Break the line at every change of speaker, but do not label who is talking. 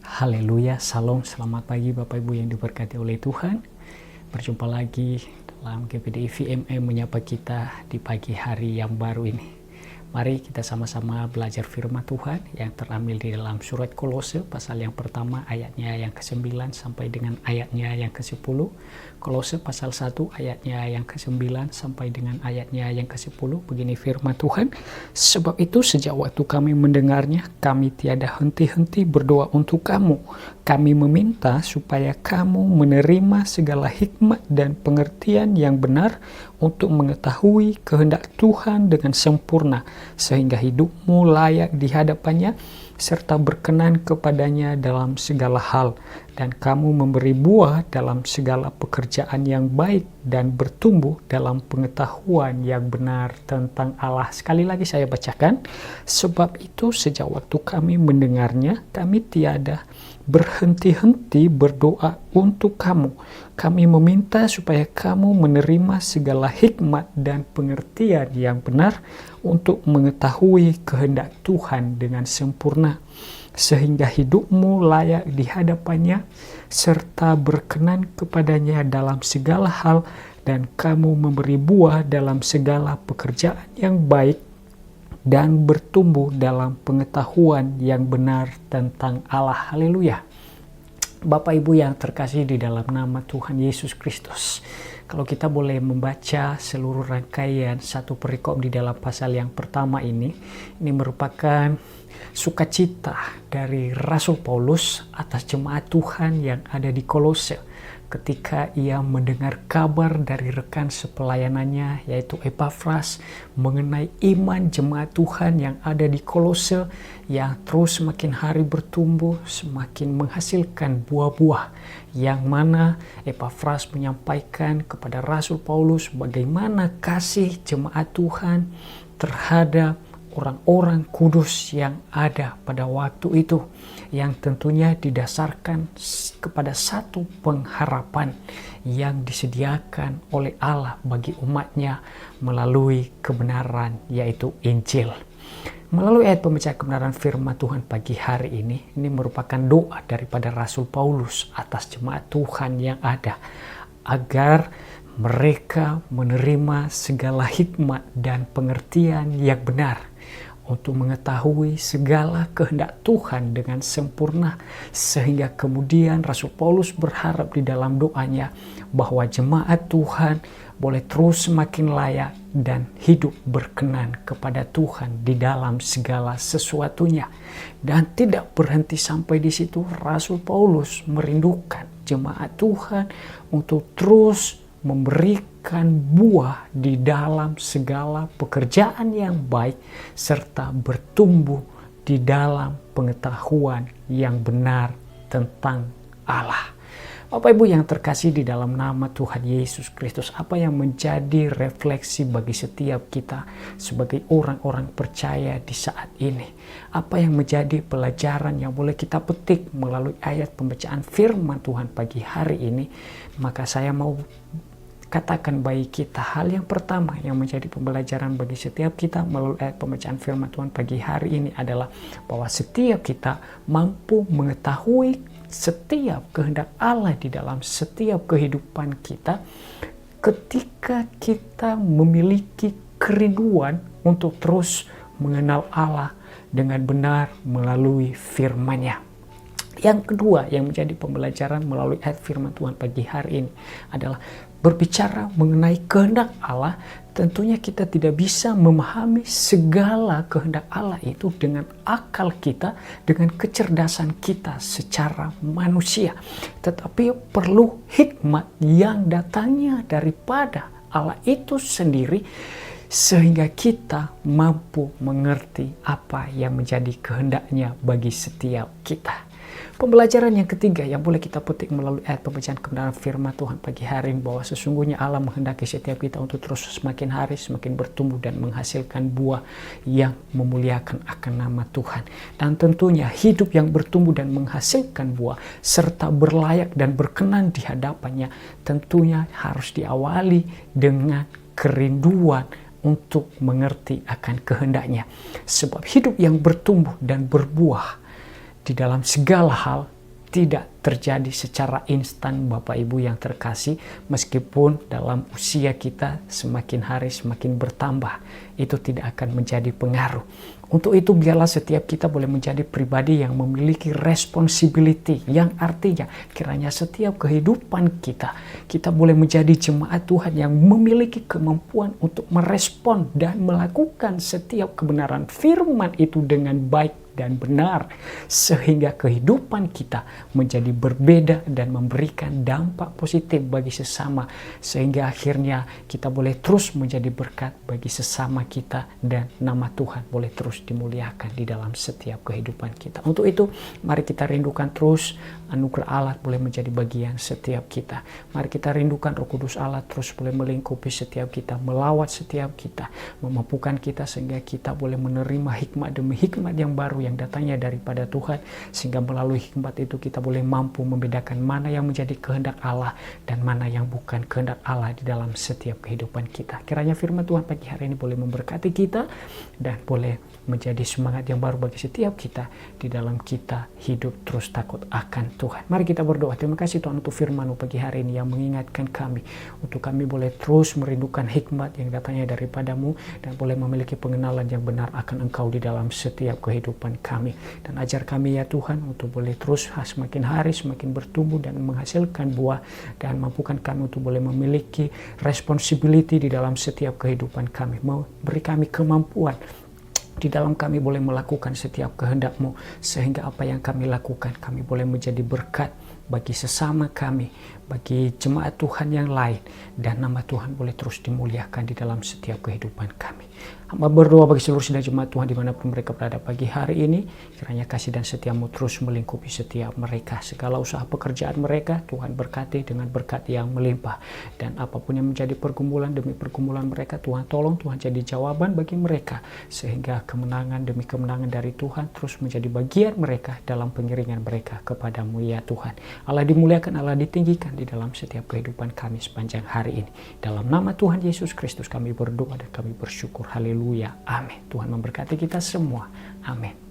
Haleluya, salam, selamat pagi Bapak Ibu yang diberkati oleh Tuhan. Berjumpa lagi dalam GPDI VMM menyapa kita di pagi hari yang baru ini. Mari kita sama-sama belajar firman Tuhan yang terambil di dalam surat Kolose pasal yang pertama ayatnya yang ke-9 sampai dengan ayatnya yang ke-10. Kolose pasal 1 ayatnya yang ke-9 sampai dengan ayatnya yang ke-10. Begini firman Tuhan, sebab itu sejak waktu kami mendengarnya, kami tiada henti-henti berdoa untuk kamu. Kami meminta supaya kamu menerima segala hikmat dan pengertian yang benar untuk mengetahui kehendak Tuhan dengan sempurna, sehingga hidupmu layak di hadapannya, serta berkenan kepadanya dalam segala hal, dan kamu memberi buah dalam segala pekerjaan yang baik dan bertumbuh dalam pengetahuan yang benar tentang Allah. Sekali lagi saya bacakan, sebab itu sejak waktu kami mendengarnya, kami tiada berhenti-henti berdoa untuk kamu. Kami meminta supaya kamu menerima segala hikmat dan pengertian yang benar untuk mengetahui kehendak Tuhan dengan sempurna, sehingga hidupmu layak di hadapannya, serta berkenan kepadanya dalam segala hal, dan kamu memberi buah dalam segala pekerjaan yang baik, dan bertumbuh dalam pengetahuan yang benar tentang Allah. Haleluya. Bapak Ibu yang terkasih di dalam nama Tuhan Yesus Kristus, kalau kita boleh membaca seluruh rangkaian satu perikop di dalam pasal yang pertama ini merupakan sukacita dari Rasul Paulus atas jemaat Tuhan yang ada di Kolose ketika ia mendengar kabar dari rekan sepelayanannya yaitu Epafras mengenai iman jemaat Tuhan yang ada di Kolose yang terus semakin hari bertumbuh, semakin menghasilkan buah-buah, yang mana Epafras menyampaikan kepada Rasul Paulus bagaimana kasih jemaat Tuhan terhadap orang-orang kudus yang ada pada waktu itu, yang tentunya didasarkan kepada satu pengharapan yang disediakan oleh Allah bagi umatnya melalui kebenaran, yaitu Injil. Melalui ayat pembacaan kebenaran firman Tuhan pagi hari ini merupakan doa daripada Rasul Paulus atas jemaat Tuhan yang ada, agar mereka menerima segala hikmat dan pengertian yang benar untuk mengetahui segala kehendak Tuhan dengan sempurna, sehingga kemudian Rasul Paulus berharap di dalam doanya bahwa jemaat Tuhan boleh terus semakin layak dan hidup berkenan kepada Tuhan di dalam segala sesuatunya. Dan tidak berhenti sampai di situ, Rasul Paulus merindukan jemaat Tuhan untuk terus memberikan buah di dalam segala pekerjaan yang baik, serta bertumbuh di dalam pengetahuan yang benar tentang Allah. Bapak Ibu yang terkasih di dalam nama Tuhan Yesus Kristus, apa yang menjadi refleksi bagi setiap kita sebagai orang-orang percaya di saat ini? Apa yang menjadi pelajaran yang boleh kita petik melalui ayat pembacaan firman Tuhan pagi hari ini? Maka saya mau katakan bagi kita, hal yang pertama yang menjadi pembelajaran bagi setiap kita melalui ayat pembacaan firman Tuhan pagi hari ini adalah bahwa setiap kita mampu mengetahui setiap kehendak Allah di dalam setiap kehidupan kita ketika kita memiliki kerinduan untuk terus mengenal Allah dengan benar melalui firman-Nya. Yang kedua yang menjadi pembelajaran melalui ayat firman Tuhan pagi hari ini adalah berbicara mengenai kehendak Allah. Tentunya kita tidak bisa memahami segala kehendak Allah itu dengan akal kita, dengan kecerdasan kita secara manusia. Tetapi perlu hikmat yang datangnya daripada Allah itu sendiri, sehingga kita mampu mengerti apa yang menjadi kehendaknya bagi setiap kita. Pembelajaran yang ketiga yang boleh kita petik melalui ayat pembacaan kebenaran firman Tuhan pagi hari ini, bahwa sesungguhnya Allah menghendaki setiap kita untuk terus semakin hari semakin bertumbuh dan menghasilkan buah yang memuliakan akan nama Tuhan. Dan tentunya hidup yang bertumbuh dan menghasilkan buah serta berlayak dan berkenan di hadapannya tentunya harus diawali dengan kerinduan untuk mengerti akan kehendaknya. Sebab hidup yang bertumbuh dan berbuah di dalam segala hal tidak terjadi secara instan Bapak Ibu yang terkasih, meskipun dalam usia kita semakin hari semakin bertambah, itu tidak akan menjadi pengaruh. Untuk itu biarlah setiap kita boleh menjadi pribadi yang memiliki responsibility, yang artinya kiranya setiap kehidupan kita boleh menjadi jemaat Tuhan yang memiliki kemampuan untuk merespon dan melakukan setiap kebenaran firman itu dengan baik dan benar, sehingga kehidupan kita menjadi berbeda dan memberikan dampak positif bagi sesama, sehingga akhirnya kita boleh terus menjadi berkat bagi sesama kita dan nama Tuhan boleh terus dimuliakan di dalam setiap kehidupan kita. Untuk itu mari kita rindukan terus anugerah Allah boleh menjadi bagian setiap kita. Mari kita rindukan Roh Kudus Allah terus boleh melingkupi setiap kita, melawat setiap kita, memampukan kita sehingga kita boleh menerima hikmat demi hikmat yang baru yang datangnya daripada Tuhan, sehingga melalui hikmat itu kita boleh mampu membedakan mana yang menjadi kehendak Allah dan mana yang bukan kehendak Allah di dalam setiap kehidupan kita. Kiranya firman Tuhan pagi hari ini boleh memberkati kita dan boleh menjadi semangat yang baru bagi setiap kita di dalam kita hidup terus takut akan Tuhan. Mari kita berdoa. Terima kasih Tuhan untuk firman-Mu pagi hari ini yang mengingatkan kami untuk kami boleh terus merindukan hikmat yang datangnya daripada-Mu dan boleh memiliki pengenalan yang benar akan Engkau di dalam setiap kehidupan kami. Dan ajar kami ya Tuhan untuk boleh terus semakin hari semakin bertumbuh dan menghasilkan buah, dan mampukan kami untuk boleh memiliki responsibility di dalam setiap kehidupan kami. Beri kami kemampuan di dalam kami boleh melakukan setiap kehendak-Mu, sehingga apa yang kami lakukan kami boleh menjadi berkat bagi sesama kami, bagi jemaat Tuhan yang lain, dan nama Tuhan boleh terus dimuliakan di dalam setiap kehidupan kami. Hamba berdoa bagi seluruh sidang jemaat Tuhan dimanapun mereka berada pagi hari ini, kiranya kasih dan setia-Mu terus melingkupi setiap mereka. Segala usaha pekerjaan mereka Tuhan berkati dengan berkat yang melimpah, dan apapun yang menjadi pergumulan demi pergumulan mereka Tuhan tolong, Tuhan jadi jawaban bagi mereka, sehingga kemenangan demi kemenangan dari Tuhan terus menjadi bagian mereka dalam pengiringan mereka kepadamu ya Tuhan. Allah dimuliakan, Allah ditinggikan di dalam setiap kehidupan kami sepanjang hari ini. Dalam nama Tuhan Yesus Kristus kami berdoa dan kami bersyukur. Haleluya. Amin. Tuhan memberkati kita semua. Amin.